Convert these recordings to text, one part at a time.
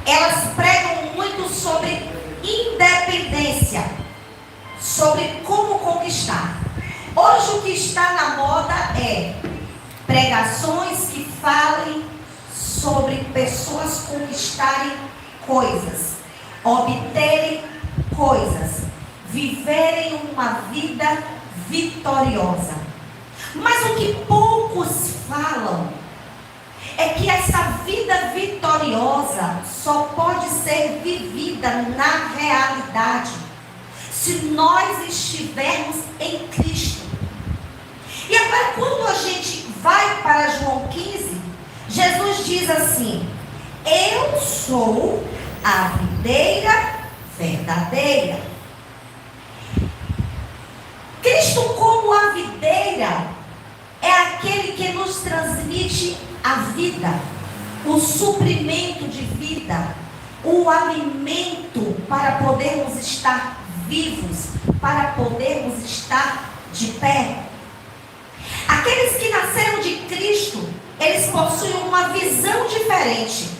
elas pregam muito sobre independência, sobre como conquistar. Hoje o que está na moda é pregações que falem sobre pessoas conquistarem coisas, obterem coisas, viverem uma vida vitoriosa. Mas o que poucos falam é que essa vida vitoriosa só pode ser vivida na realidade se nós estivermos em Cristo. E agora, quando a gente vai para João 15, Jesus diz assim: eu sou a videira verdadeira. Cristo, como a videira, é aquele que nos transmite a vida, o suprimento de vida, o alimento para podermos estar vivos, para podermos estar de pé. Aqueles que nasceram de Cristo, eles possuem uma visão diferente.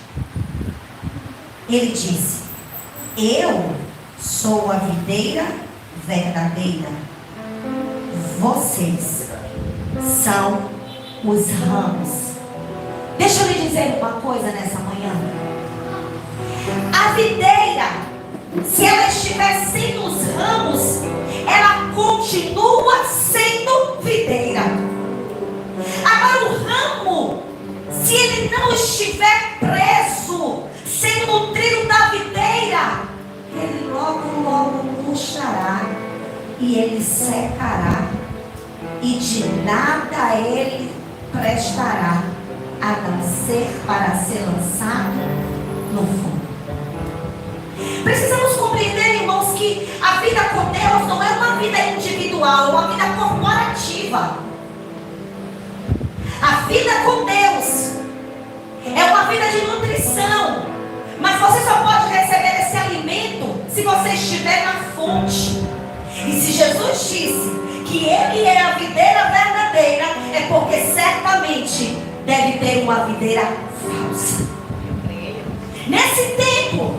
Ele disse: eu sou a videira verdadeira, vocês são os ramos. Deixa eu lhe dizer uma coisa nessa manhã. A videira, se ela estiver sem os ramos, ela continua sendo videira. Agora o ramo, se ele não estiver preso, sendo nutrido da videira, ele logo murchará e ele secará, e de nada ele prestará, a não ser para ser lançado no fundo. Precisamos compreender, irmãos, que a vida com Deus não é uma vida individual, é uma vida corporativa. A vida com Deus é uma vida de nutrição, mas você só pode receber esse alimento se você estiver na fonte. E se Jesus disse que Ele é a videira verdadeira, é porque certamente deve ter uma videira falsa. Nesse tempo,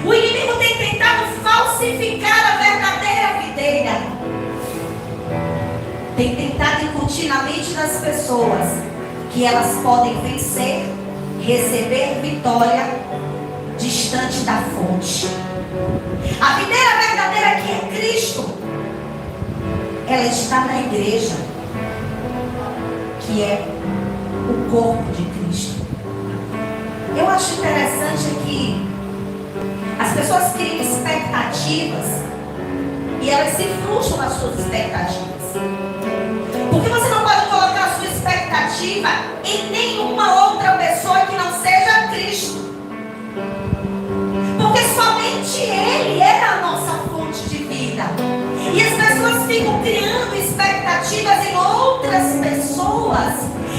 o inimigo tem tentado falsificar a verdadeira videira. Tem tentado incutir na mente das pessoas que elas podem vencer, receber vitória distante da fonte. A videira verdadeira, que é Cristo, ela está na igreja, que é o corpo de Cristo. Eu acho interessante que as pessoas criam expectativas e elas se frustram nas suas expectativas. Porque você não pode colocar a sua expectativa em nenhuma outra pessoa que não seja Cristo. Porque somente Ele é a nossa fonte de vida. E as pessoas ficam criando expectativas em outras pessoas.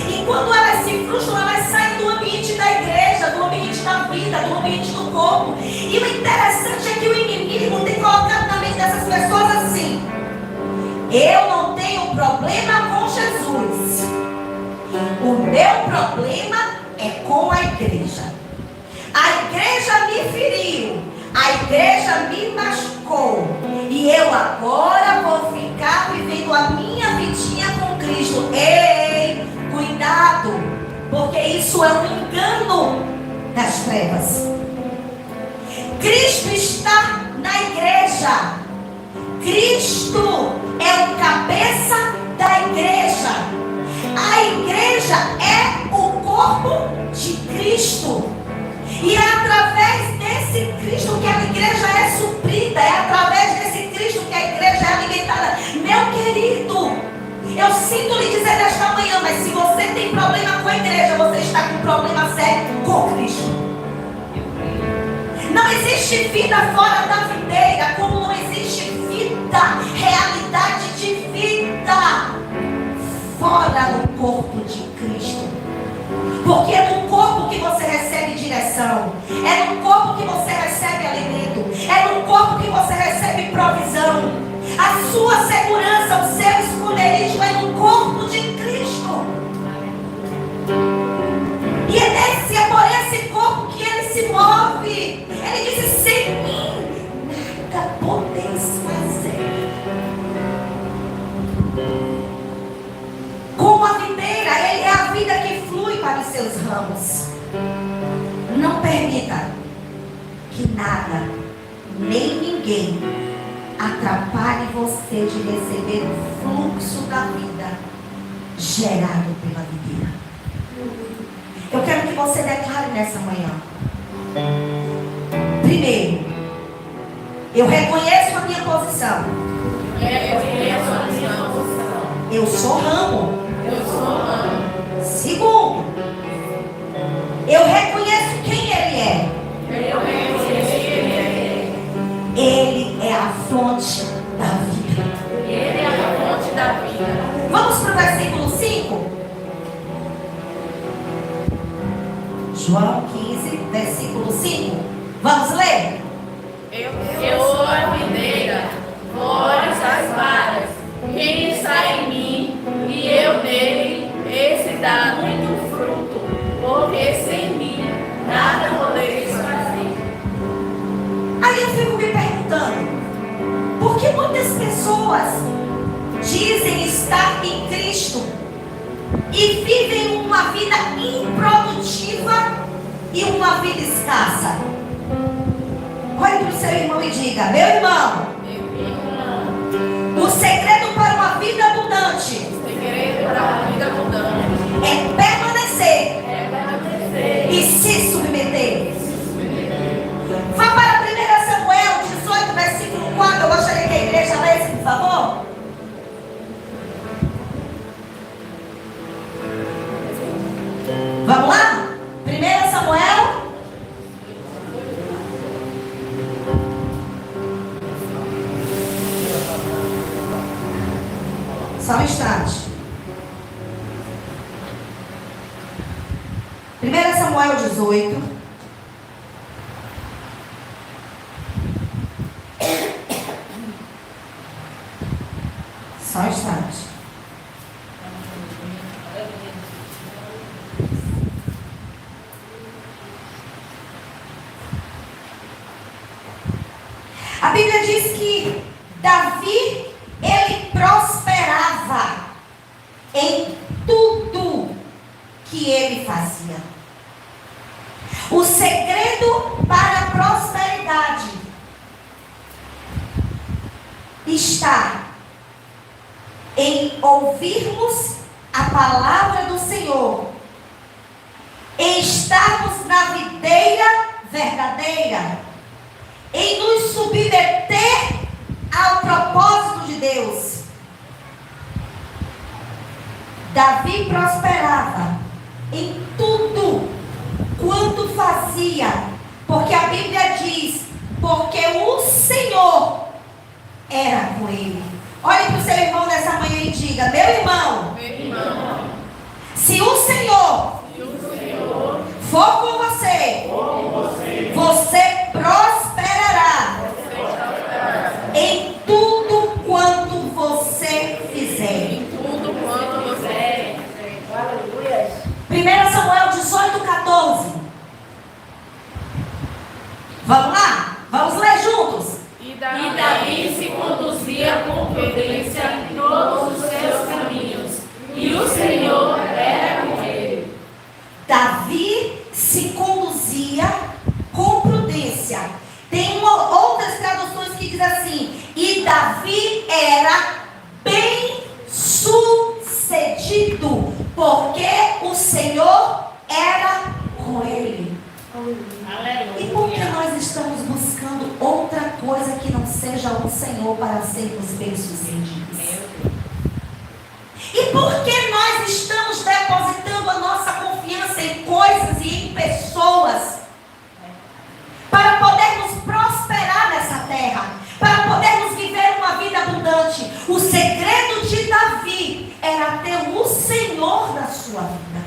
E quando elas se frustram, elas saem do ambiente da igreja, do ambiente da vida, do ambiente do corpo. E o interessante é que o inimigo tem colocado na mente dessas pessoas assim: eu não tenho problema com Jesus, o meu problema é com a igreja. A igreja me feriu, a igreja me machucou, e eu agora vou ficar vivendo a minha vidinha com Cristo. Ei, cuidado, porque isso é um engano das trevas. Cristo está na igreja. Cristo é o cabeça da igreja. A igreja é o corpo de Cristo. E é através desse Cristo que a igreja é suprida. É através desse Cristo que a igreja é alimentada. Meu querido, eu sinto lhe dizer nesta manhã, mas se você tem problema com a igreja, você está com problema sério com Cristo. Não existe vida fora da videira, como não existe vida, realidade de vida fora do corpo de Cristo. Porque é no corpo que você recebe direção, é no corpo que você recebe alimento, é no corpo que você recebe provisão. A sua segurança, o seu esconderijo é no corpo de Cristo. E é por esse corpo que ele se move. ramos. Não permita que nada, nem ninguém atrapalhe você de receber o fluxo da vida gerado pela videira. Eu quero que você declare nessa manhã. Primeiro, eu reconheço a minha posição. Eu sou ramo. Segundo, eu reconheço quem Ele é. Ele é a fonte da vida. Vamos para o versículo 5? João 15, versículo 5. Vamos ler? Eu sou a videira, vós as varas. Quem está em mim e eu nele, esse dá muito fruto, porque sem mim nada podereis fazer. Aí eu fico me perguntando, por que muitas pessoas dizem estar em Cristo e vivem uma vida improdutiva e uma vida escassa? Olhe para o seu irmão e diga: meu irmão, o segredo para uma vida abundante é permanecer e se submeter. Vá para 1 Samuel 18, versículo 4. Eu gostaria que a igreja lesse, por favor. Vamos lá? 1 Samuel. Só um instante. 1 Samuel 18. Só um instante. A Bíblia diz que Davi, ele prosperava em tudo que ele fazia. O segredo para a prosperidade está em ouvirmos a palavra do Senhor, em estarmos na videira verdadeira, em nos submeter ao propósito de Deus. Davi prosperava em tudo quanto fazia, porque a Bíblia diz, porque o Senhor era com ele. Olhe para o seu irmão nessa manhã e diga: meu irmão, se o Senhor for com você, você prosperará em tudo quanto você fizer. 1 Samuel 18, 14. Vamos lá? Vamos ler juntos? E Davi se conduzia com prudência em todos os seus caminhos, e o Senhor era com ele. Davi se conduzia com prudência. Tem outras traduções que diz assim: e Davi era bem sucedido, porque o Senhor era com ele. Aleluia. E por que nós estamos buscando outra coisa que não seja o Senhor para sermos bem-sucedidos? E por que nós estamos depositando a nossa confiança em coisas e em pessoas para podermos prosperar nessa terra, para podermos viver uma vida abundante? O segredo de Davi era ter o Senhor na sua vida.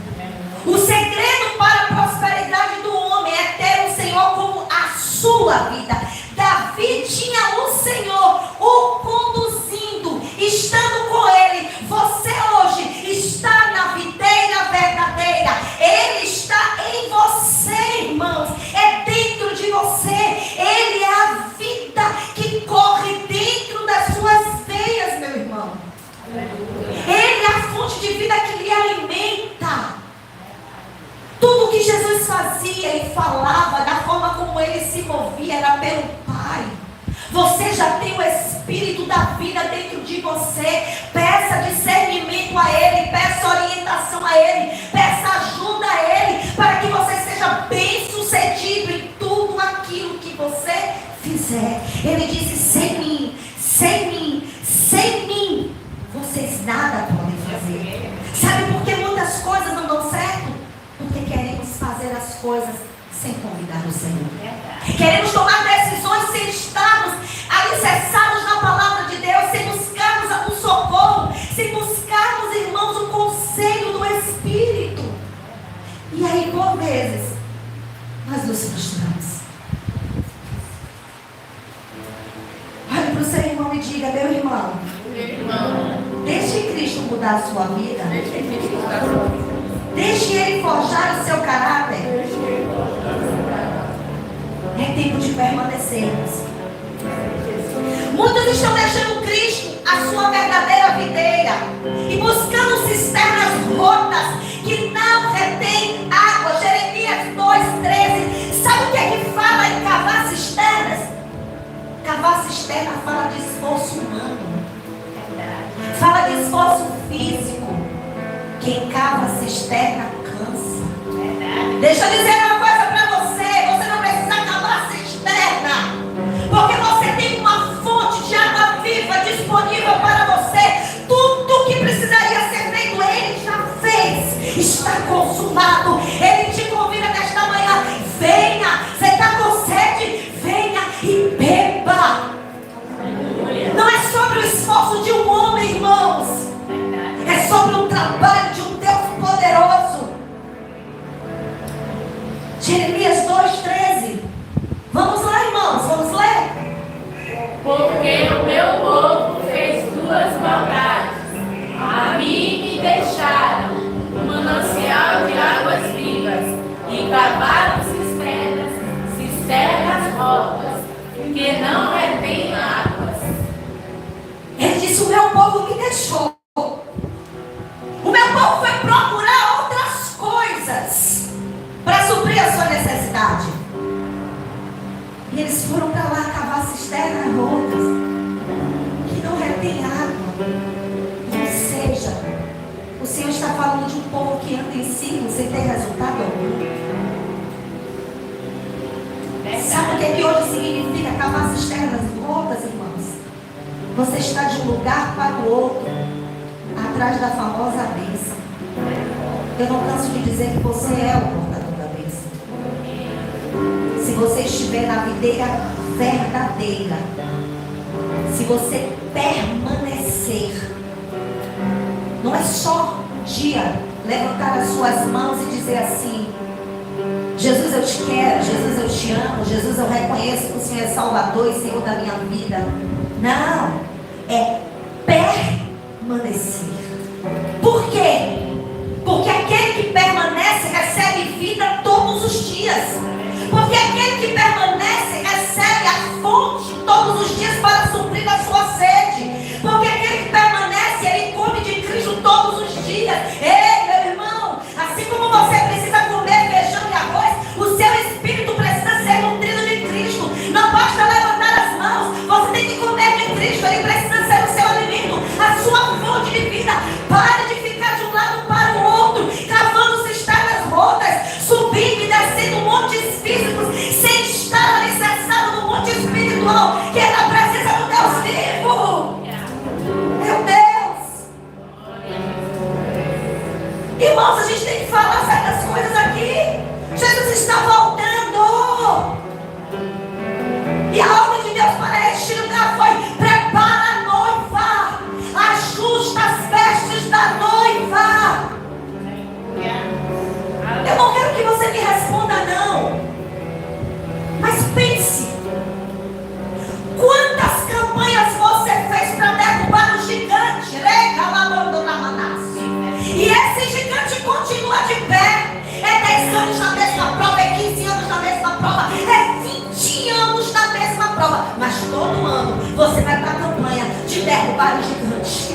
O segredo para a prosperidade do homem é ter o Senhor como a sua vida. Davi tinha o Senhor o conduzindo, estando com ele. Você hoje está na videira verdadeira. Ele está em você, irmãos. É dentro de você. Ele é a vida que corre dentro das suas veias, meu irmão. Ele é a fonte de vida que lhe alimenta. Tudo fazia e falava, da forma como ele se movia, era pelo Pai. Você já tem o Espírito da vida dentro de você. Peça discernimento a Ele, peça orientação a Ele, peça ajuda a Ele, para que você seja bem sucedido em tudo aquilo que você fizer. Ele disse: sem mim, sem mim, sem mim, vocês nada podem fazer. Sabe por que muitas coisas não dão certo? Porque queremos fazer as coisas sem convidar o Senhor. Queremos tomar decisões sem estarmos alicerçados na palavra de Deus, sem buscarmos o socorro, sem buscarmos, irmãos, o conselho do Espírito. E aí, por vezes, nós nos frustramos. Olhe para o seu irmão e diga: meu irmão, deixe Cristo mudar a sua vida. Deixe Ele forjar o seu caráter. É tempo de permanecermos. Muitos estão deixando Cristo a sua verdadeira videira e buscando cisternas rotas que não retêm água. Jeremias 2,13. Sabe o que é que fala em cavar cisternas? Cavar cisterna fala de esforço humano, fala de esforço físico. Quem cava cisterna cansa. Deixa eu dizer uma coisa para você: você não precisa cavar cisterna, porque você tem uma fonte de água viva disponível para você. Tudo que precisaria ser feito, Ele já fez. Está consumado. Ele te convida nesta manhã: venha. Você está com sede? Venha e beba. Não é sobre o esforço de um homem, irmãos. É sobre o trabalho de um Deus poderoso. Jeremias 2,13. Vamos lá, irmãos, vamos ler. Porque o meu povo fez duas maldades. A mim me deixaram um manancial de águas vivas e cavaram cisternas rotas, que não retêm águas. Ele disse: o meu povo me deixou. O meu povo foi procurar outras coisas para suprir a sua necessidade. E eles foram para lá cavar cisternas rotas que não retém água. Ou seja, o Senhor está falando de um povo que anda em ciclo sem ter resultado algum. Sabe o que hoje significa cavar cisternas rotas, irmãos? Você está de um lugar para o outro, atrás da famosa bênção. Eu não canso de dizer que você é o portador da bênção. Se você estiver na videira verdadeira, se você permanecer, não é só um dia levantar as suas mãos e dizer assim: Jesus, eu te quero, Jesus, eu te amo, Jesus, eu reconheço que o Senhor é Salvador e Senhor da minha vida. Não, é permanecer. Por quê? Porque aquele que permanece recebe vida todos os dias. Porque aquele que permanece recebe a fonte todos os dias para suprir a sua sede. Porque aquele que permanece, ele come de Cristo todos os dias. Ei, meu irmão, assim como você precisa comer feijão e arroz, o seu espírito precisa ser nutrido de Cristo. Não basta levantar as mãos, você tem que comer de Cristo. Ele precisa ser o seu alimento, a sua fonte de vida. Pare de ficar de um lado para o outro, cavando cisternas rotas, subindo e descendo montes físicos, sem estar alicerçado no monte espiritual, que é na presença do Deus vivo. Meu Deus! Irmãos, a gente tem que falar certas coisas aqui. Jesus está voltando. E a ordem de Deus para este lugar foi: prepara a noiva, ajusta as vestes da noiva. Eu não quero que você me responda não, mas pense: quantas campanhas você fez para derrubar o gigante? E esse gigante continua de pé. É 10 anos na mesma prova, é 15 anos na mesma prova, é 20 anos na mesma prova. Mas todo ano você vai para a campanha de derrubar o gigante.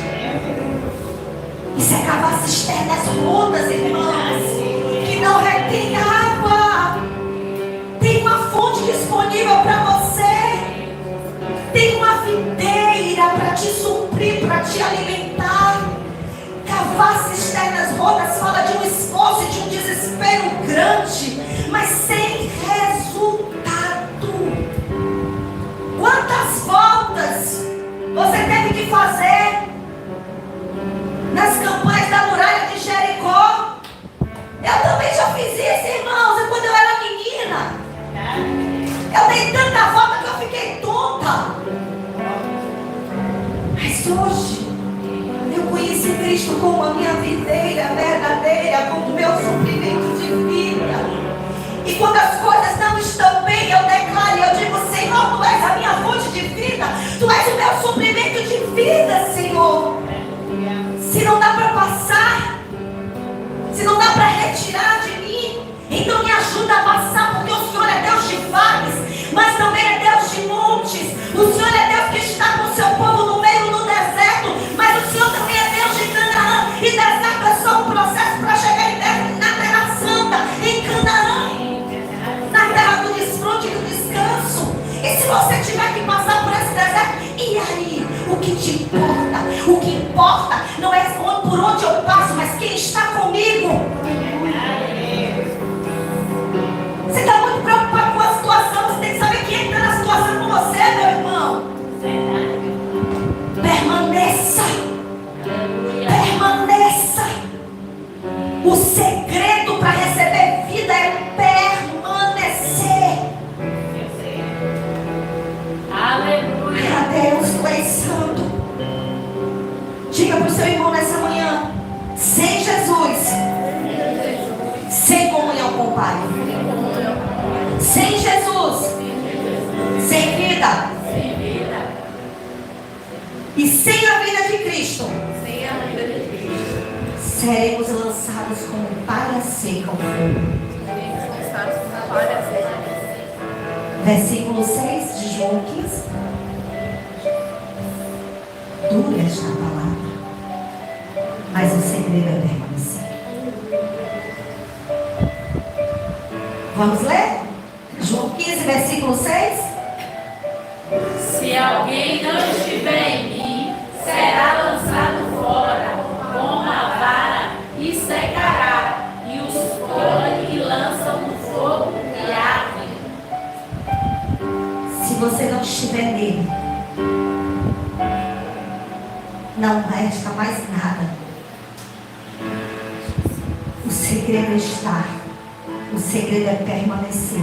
Isso é cavar cisternas rotas, irmãos, que não retém água. fala de um esforço e de um desespero grande, mas sem resultado. Quantas voltas você teve que fazer nas campanhas da muralha de Jericó? Eu também já fiz isso, irmãos, quando eu era menina. Eu dei tanta volta que eu fiquei tonta. Mas hoje eu conheci Cristo como a minha videira verdadeira, como o meu suprimento de vida. E quando as coisas não estão bem, eu declaro, eu digo: Senhor, Tu és a minha fonte de vida, Tu és o meu suprimento de vida, Senhor. Se não dá para passar, se não dá para retirar de mim, então me ajuda a passar, porque o Senhor é Deus de vales, mas também é Deus de montes. O Senhor é Deus que está com o seu povo no meio do deserto, mas o Senhor também é Deus de Canaã. E deserto é só um processo para chegar na Terra Santa, em Canaã, na terra do desfrute e do descanso. E se você tiver que passar por esse deserto, e aí? O que te importa? O que importa não é por onde eu passo, mas quem está comigo. Você está muito preocupado com a situação, você tem que saber quem está na situação com você, meu irmão. Permaneça. Permaneça. O segredo para receber vida é permanecer. Aleluia. Deus, Tu és santo. Diga para o seu irmão nessa manhã: sem Jesus, sem comunhão com o Pai. Sem Jesus, sem vida. E sem a vida de Cristo, seremos lançados como palha seca ao fogo. Versículo 6 de João 15. Dura esta palavra, mas o segredo é permanecer. Vamos ler? João 15, versículo 6. Se alguém não estiver em mim, será lançado fora com uma vara e secará, e os colhem e lançam no fogo e ardem. Se você não estiver nele, não resta mais nada. O segredo é estar. O segredo é permanecer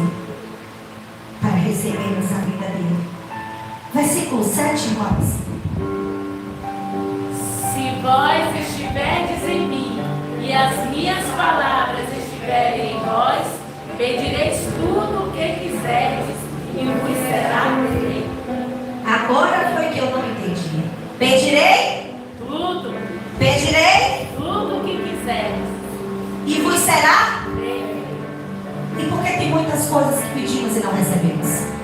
para recebermos a vida dele. Versículo 7, irmãos. Se vós estiverdes em mim e as minhas palavras estiverem em vós, pedireis tudo o que quiserdes e vos será feito. Agora foi que eu não entendi. Pedirei? Tudo. Pedirei? Tudo o que quiserdes. E vos será? Feito. E por que tem muitas coisas que pedimos e não recebemos?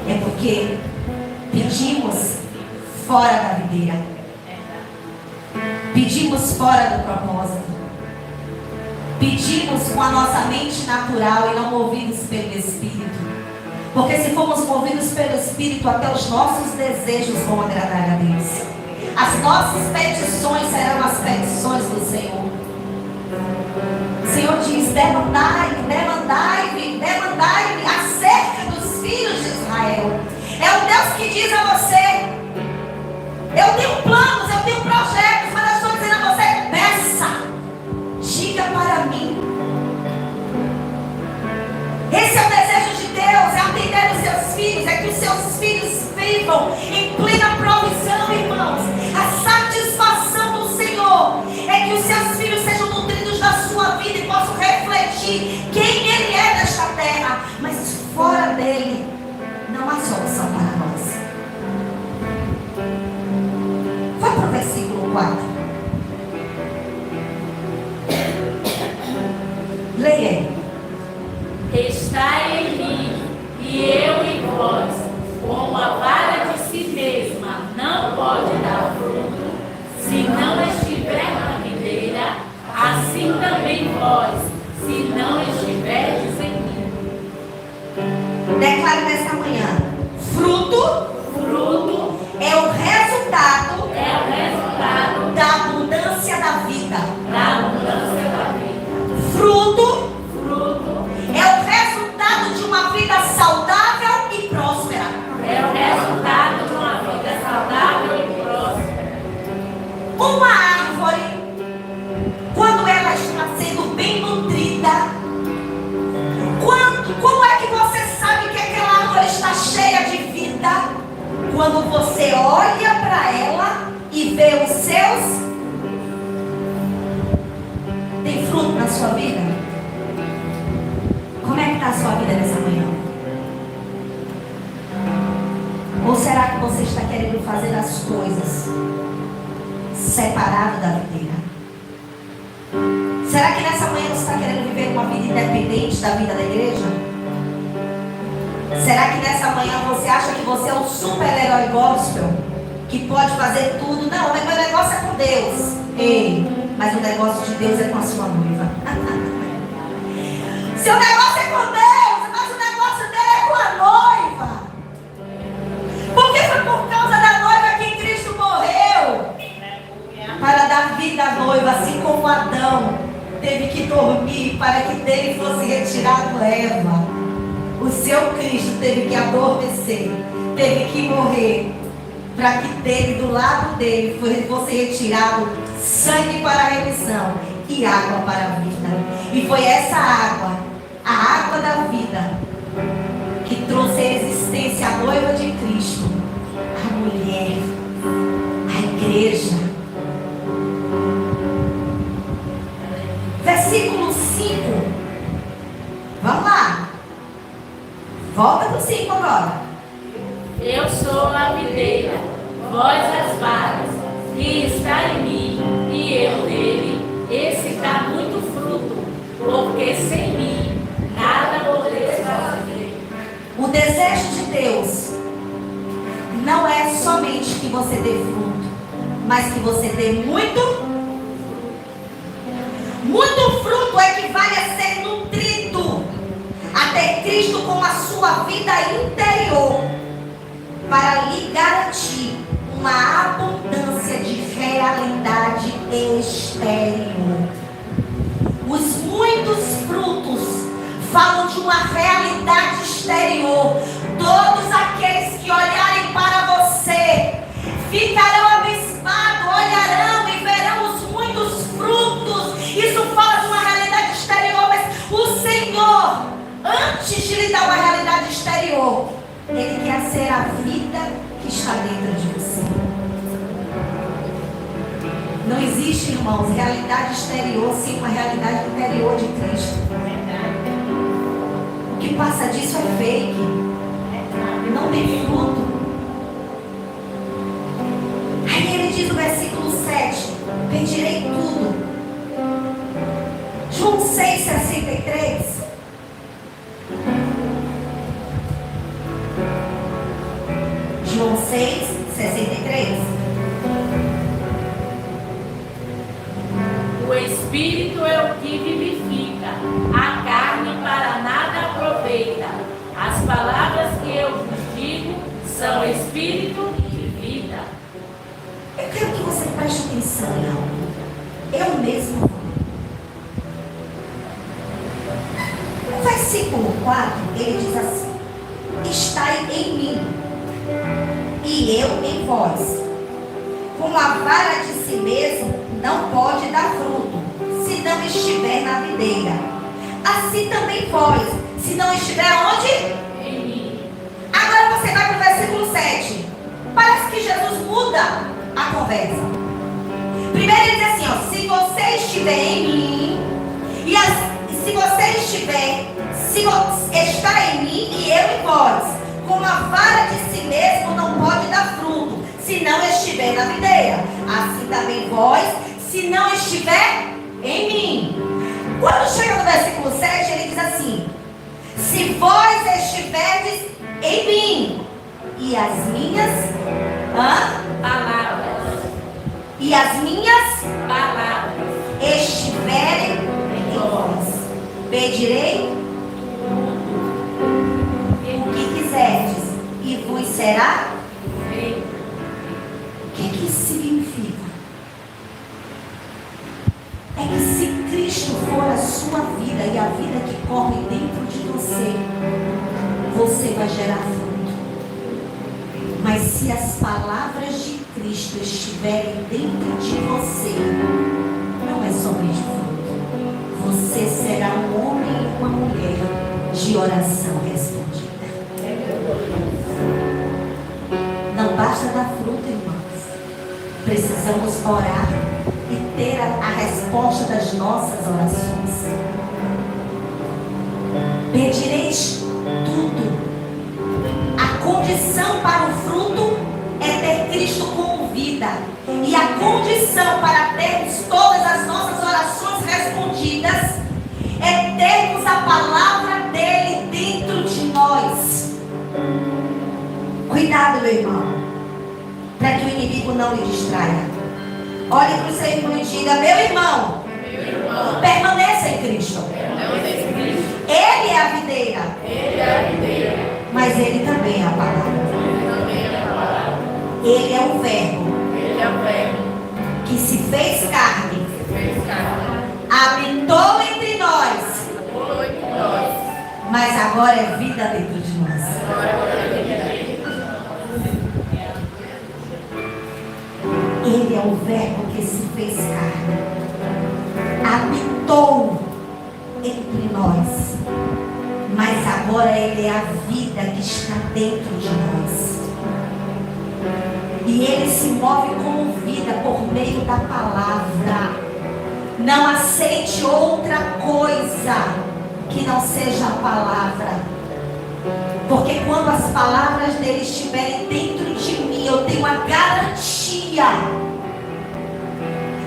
É porque pedimos fora da videira. Pedimos fora do propósito. Pedimos com a nossa mente natural e não movidos pelo Espírito. Porque se formos movidos pelo Espírito, até os nossos desejos vão agradar a Deus. As nossas petições serão as petições do Senhor. O Senhor diz: demandai-me, demandai-me, demandai-me acerca dos filhos de Israel. É o Deus que diz a você: eu tenho planos, eu tenho projetos, mas eu estou dizendo a você: peça, diga para mim. Esse é o desejo de Deus, é atender os seus filhos, é que os seus filhos vivam em plena provisão, irmãos. A satisfação do Senhor é que os seus filhos sejam nutridos da sua vida e possam refletir quem Ele é nesta terra. Mas fora dele não há solução para nós. Vai para o versículo 4. Leia. Está em mim e eu em vós, como a vara de si mesma não pode dar fruto, se não estiver na videira, assim também vós, se não estiverdes em mim. Declaro nesta manhã: fruto Fruto é o resultado é o resultado sua vida? Como é que está a sua vida nessa manhã? Ou será que você está querendo fazer as coisas separado da videira? Será que nessa manhã você está querendo viver uma vida independente da vida da igreja? Será que nessa manhã você acha que você é um super-herói gospel? Que pode fazer tudo? Não, mas meu negócio é com Deus. Ei, mas o negócio de Deus é com a sua noiva. Seu negócio é com Deus, mas o negócio dele é com a noiva. Porque foi por causa da noiva que Cristo morreu. Para dar vida à noiva, assim como Adão teve que dormir para que dele fosse retirado Eva. O seu Cristo teve que adormecer, teve que morrer, para que dele, do lado dele, fosse retirado sangue para a remissão e água para a vida. E foi essa água, a água da vida, que trouxe a existência à noiva de Cristo, a mulher, a igreja. Versículo 5. Vamos lá. Volta para o 5 agora. Eu sou a videira, vós as varas, e está em mim, e eu nele. Esse dá muito fruto, porque sem mim nada podeis fazer. O desejo de Deus não é somente que você dê fruto, mas que você dê muito. Muito fruto equivale a ser nutrido até Cristo com a sua vida interior, para lhe garantir uma abundância de realidade exterior. Os muitos frutos falam de uma realidade exterior. Todos aqueles que olharem para você ficarão abismados, olharão e verão os muitos frutos. Isso fala de uma realidade exterior, mas o Senhor, antes de lhe dar uma realidade exterior, Ele quer ser a vida que está dentro de você. Não existe, irmãos, realidade exterior sem uma realidade interior de Cristo. O que passa disso é fake. Não tem fruto. Aí ele diz no versículo 7: pedirei tudo. João 6,63. João 6,63. O Espírito é o que vivifica, a carne para nada aproveita. As palavras que eu vos digo são Espírito e vida. Eu quero que você preste atenção em algo. Eu mesmo. No versículo 4, ele diz assim: estai em mim, e eu em vós. Como a vara de si mesmo não pode dar fruto, se não estiver na videira. Assim também vós, se não estiver onde? Em mim. Agora você vai para o versículo 7. Parece que Jesus muda a conversa. Primeiro ele diz assim, ó: se você estiver em mim, se você estiver, está em mim e eu em vós, como a vara de si mesmo não pode dar fruto, se não estiver na videira. Assim também vós, se não estiver em mim. Quando chega no versículo 7, ele diz assim: se vós estiverdes em mim, e as minhas Palavras. e as minhas Palavras. estiverem em vós, pedirei o que quiserdes, e vos será. O que isso significa? É que se Cristo for a sua vida e a vida que corre dentro de você, você vai gerar fruto. Mas se as palavras de Cristo estiverem dentro de você, não é somente fruto. Você será um homem e uma mulher de oração respondida. Não basta dar fruto, irmãos. Precisamos orar e ter a resposta das nossas orações. Pedireis tudo. A condição para o fruto é ter Cristo como vida. E a condição para termos todas as nossas orações respondidas é termos a palavra dele dentro de nós. Cuidado, meu irmão, para que o inimigo não lhe distraia. Olhe para o seu irmão e diga: meu irmão, permaneça em Cristo. Ele é a videira, mas ele também é a palavra. Ele é o verbo que se fez carne, habitou entre nós, mas agora é vida dentro de nós. Ele é o verbo que se fez carne, habitou entre nós, mas agora ele é a vida que está dentro de nós. E ele se move como vida por meio da palavra. Não aceite outra coisa que não seja a palavra. Porque quando as palavras dele estiverem dentro de mim, eu tenho a garantia.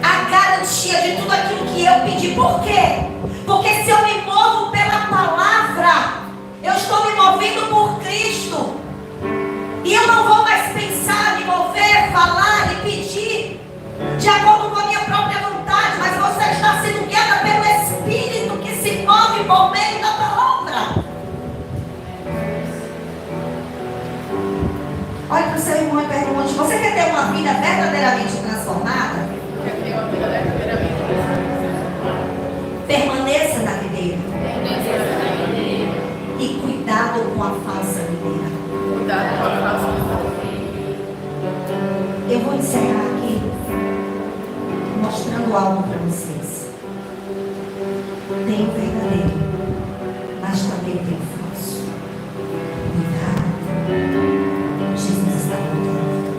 A garantia de tudo aquilo que eu pedi. Por quê? Porque se eu me movo pela palavra, eu estou me movendo por Cristo. E eu não vou mais pensar, me mover, falar e pedir de acordo com a minha própria vontade, mas você está sendo guiada pelo Espírito que se move por meio da palavra. Olhe para o seu irmão e pergunte: você quer ter uma vida verdadeiramente transformada? Permaneça na videira. E cuidado com a falsa videira. Eu vou encerrar aqui mostrando algo para vocês. Tem o verdadeiro, mas também tem o falso. Cuidado. Jesus está voltando.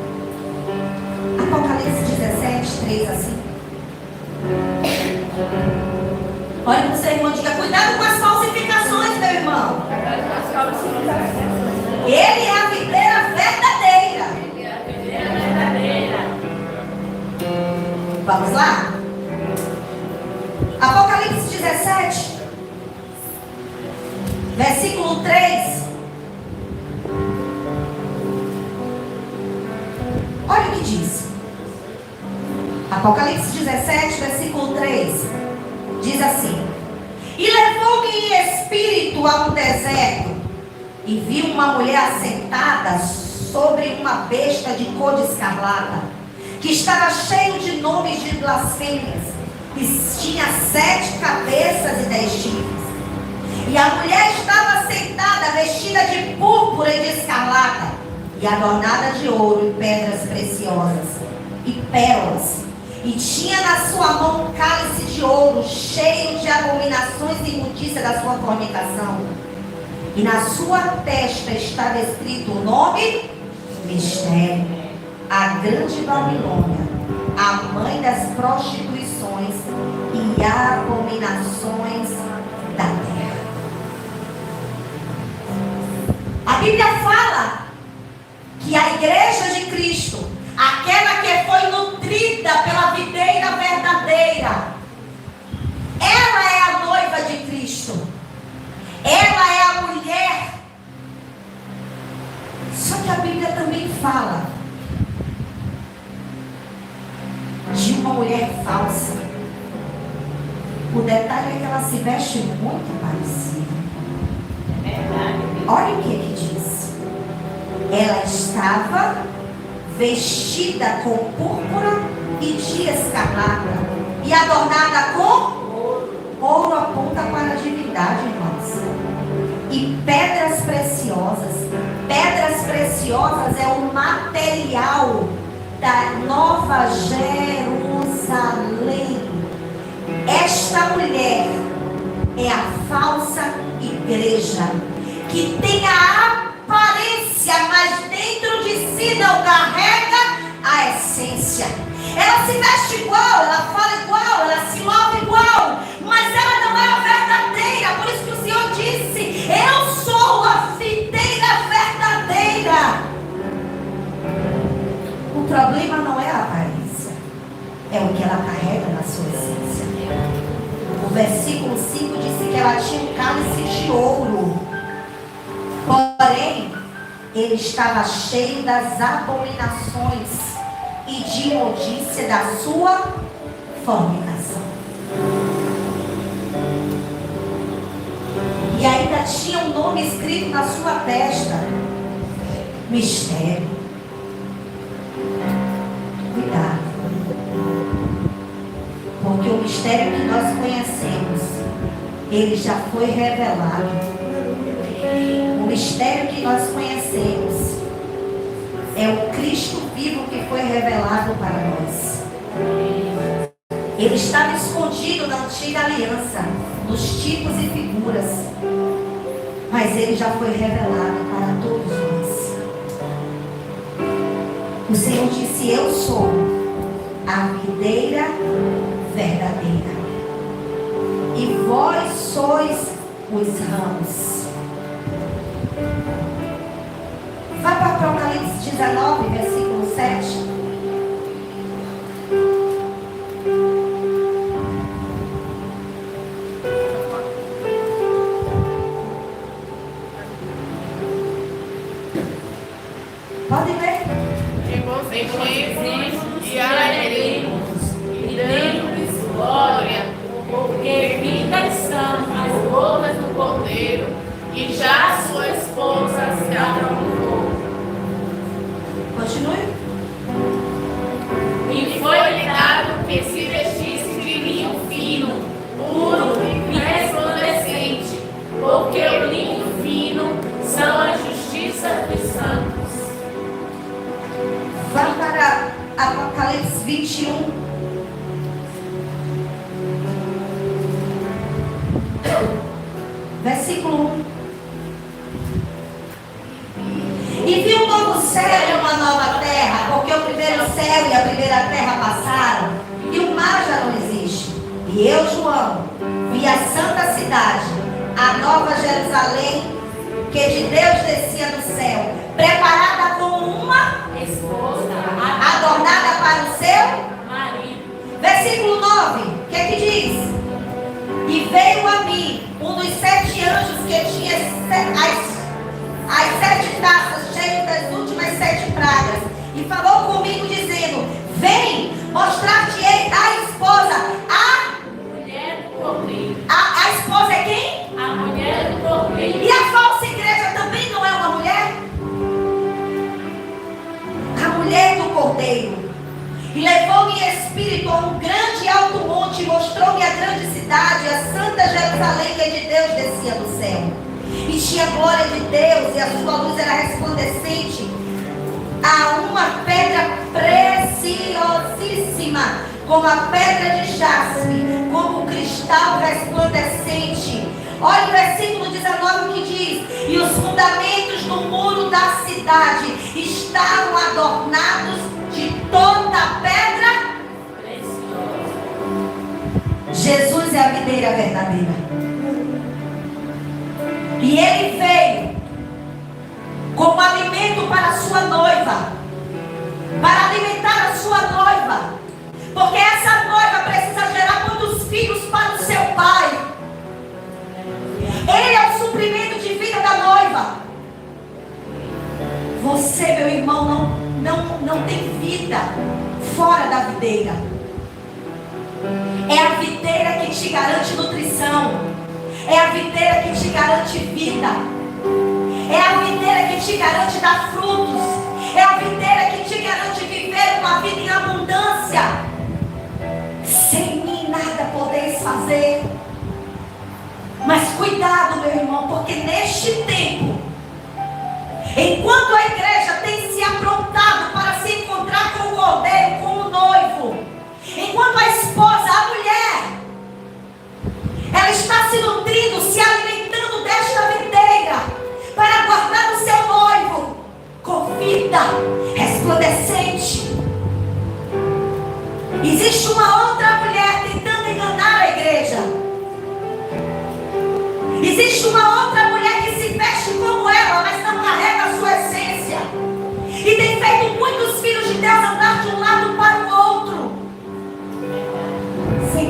Apocalipse 17, 3 a 5. Olha para o seu irmão e diga: cuidado com as falsificações, meu irmão. Ele é a videira verdadeira. Vamos lá? Apocalipse 17, versículo 3. Olha o que diz. Apocalipse 17, versículo 3. Diz assim: e levou-me em espírito a um deserto, e vi uma mulher assentada sobre uma besta de cor de escarlata, que estava cheio de nomes de blasfêmias, e tinha 7 cabeças e 10 chifres. E a mulher estava sentada, vestida de púrpura e de escarlata, e adornada de ouro e pedras preciosas, e pérolas. E tinha na sua mão um cálice de ouro, cheio de abominações e imundícia da sua fornicação. E na sua testa estava escrito o nome: Mistério, a grande Babilônia, a mãe das prostituições e abominações da terra. A Bíblia fala que a igreja de Cristo, aquela que foi nutrida pela videira verdadeira, ela é a noiva de Cristo. Ela é a mulher. Só que a Bíblia também fala de uma mulher falsa. O detalhe é que ela se veste muito parecida. Olha o que diz. Ela estava vestida com púrpura e de escarlata, e adornada com ouro. Aponta para a divindade, irmãos. E pedras preciosas. Pedras preciosas é o material da Nova Jerusalém. Esta mulher é a falsa igreja, que tem a aparência, mas dentro de si não carrega a essência. Ela se veste igual, ela fala igual, ela se move igual, mas ela não é a verdadeira. Por isso que o Senhor disse: eu sou a videira verdadeira. O problema não é a aparência, é o que ela carrega na sua essência. O versículo 5 disse que ela tinha um cálice de ouro, porém ele estava cheio das abominações e de imundícia da sua fornicação. E ainda tinha um nome escrito na sua testa: mistério. Cuidado, porque o mistério que nós conhecemos, ele já foi revelado. O mistério que nós conhecemos é o Cristo vivo que foi revelado para nós. Ele estava escondido na antiga aliança, nos tipos e figuras, mas ele já foi revelado para todos nós. O Senhor disse: eu sou a videira verdadeira, e vós sois os ramos. Vai para Apocalipse 19, versículo 7. Pode ler. E bocejemos e alegremos e demos glória, porque vindas são as bodas do Cordeiro, e já sua esposa se aprontou. Continue. E foi-lhe dado que se vestisse de linho fino, puro e resplandecente, porque o linho fino são a justiça dos santos. Vá para Apocalipse 21. Versículo 1. E vi um novo céu e uma nova terra, porque o primeiro céu e a primeira terra passaram, e o mar já não existe. E eu, João, vi a santa cidade, a nova Jerusalém, que de Deus descia do céu, preparada como uma Esposa, adornada para o seu. marido. Versículo 9, o que é que diz? E veio a mim um dos 7 anjos que tinha as 7 taças cheias das últimas 7 pragas, e falou comigo dizendo: vem, mostrar-te-ei a esposa. Mulher do Cordeiro. A esposa é quem? A mulher do Cordeiro. E a falsa igreja também não é uma mulher? A mulher do Cordeiro. E levou-me em espírito a um grande e alto monte, e mostrou-me a grande cidade, a santa Jerusalém, que de Deus descia do céu. E tinha glória de Deus, e a sua luz era resplandecente a uma pedra preciosíssima, como a pedra de jaspe, como o cristal resplandecente. Olha o versículo 19 que diz: e os fundamentos do muro da cidade estavam adornados de toda a pedra Preciosa. Jesus é a videira verdadeira. E ele veio como alimento para a sua noiva, para alimentar a sua noiva, porque essa noiva precisa gerar muitos filhos para o seu pai. Ele é o suprimento de vida da noiva. Você, meu irmão, não tem vida fora da videira. É a videira que te garante nutrição. É a videira que te garante vida. É a videira que te garante dar frutos. É a videira que te garante viver uma vida em abundância. Sem mim nada podeis fazer. Mas cuidado, meu irmão, porque neste tempo, enquanto a igreja tem se aprontado para se encontrar com o Cordeiro, com o noivo, enquanto a esposa, a mulher, ela está se nutrindo, se alimentando desta videira, para guardar o seu noivo com vida resplandecente.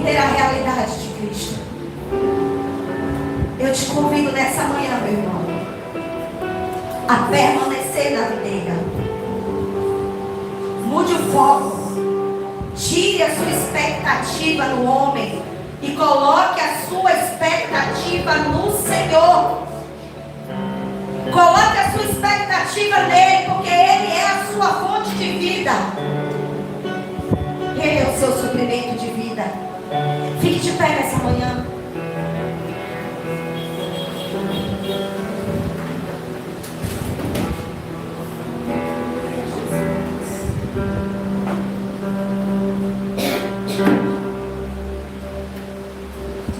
ter a realidade de Cristo. Eu te convido nessa manhã, meu irmão, a permanecer na videira. Mude o foco. Tire a sua expectativa no homem e coloque a sua expectativa no Senhor. Coloque a sua expectativa nele, porque ele é a sua fonte de vida. Ele é o seu suprimento de vida. Fique de pé nessa manhã.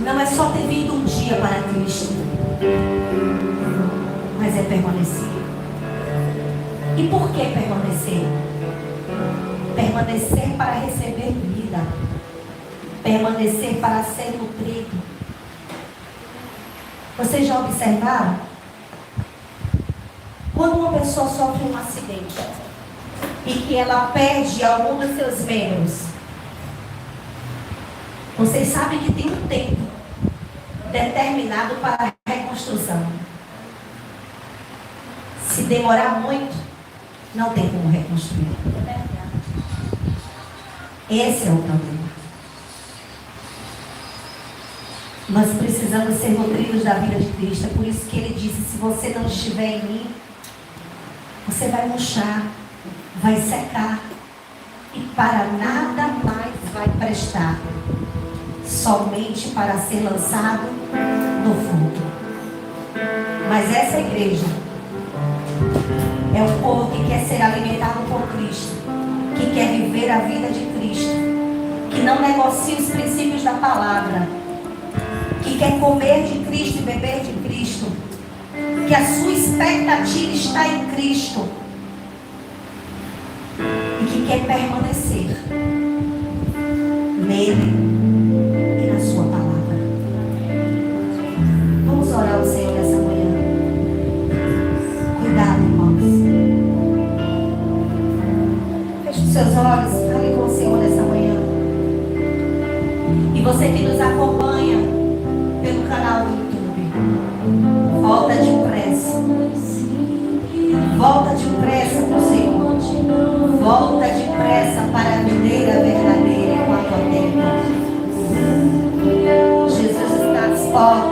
Não é só ter vindo um dia para Cristo, mas é permanecer. E por que permanecer? Permanecer para receber vida. Permanecer para ser nutrido. Vocês já observaram? Quando uma pessoa sofre um acidente e que ela perde algum dos seus membros, vocês sabem que tem um tempo determinado para a reconstrução. Se demorar muito, não tem como reconstruir. Esse é o problema. Nós precisamos ser nutridos da vida de Cristo. É por isso que ele disse: se você não estiver em mim, você vai murchar, vai secar, e para nada mais vai prestar, somente para ser lançado no fundo. Mas essa igreja é um povo que quer ser alimentado por Cristo, que quer viver a vida de Cristo, que não negocia os princípios da palavra, que quer comer de Cristo e beber de Cristo, que a sua expectativa está em Cristo e que quer permanecer nele e na sua palavra. Vamos orar ao Senhor nessa manhã. Cuidado, irmãos. Feche os seus olhos, fale com o Senhor nessa manhã. E você que nos acompanha pelo canal do YouTube, volta depressa. Volta depressa para o Senhor. Volta depressa para a videira verdadeira enquanto há tempo. Jesus está às portas.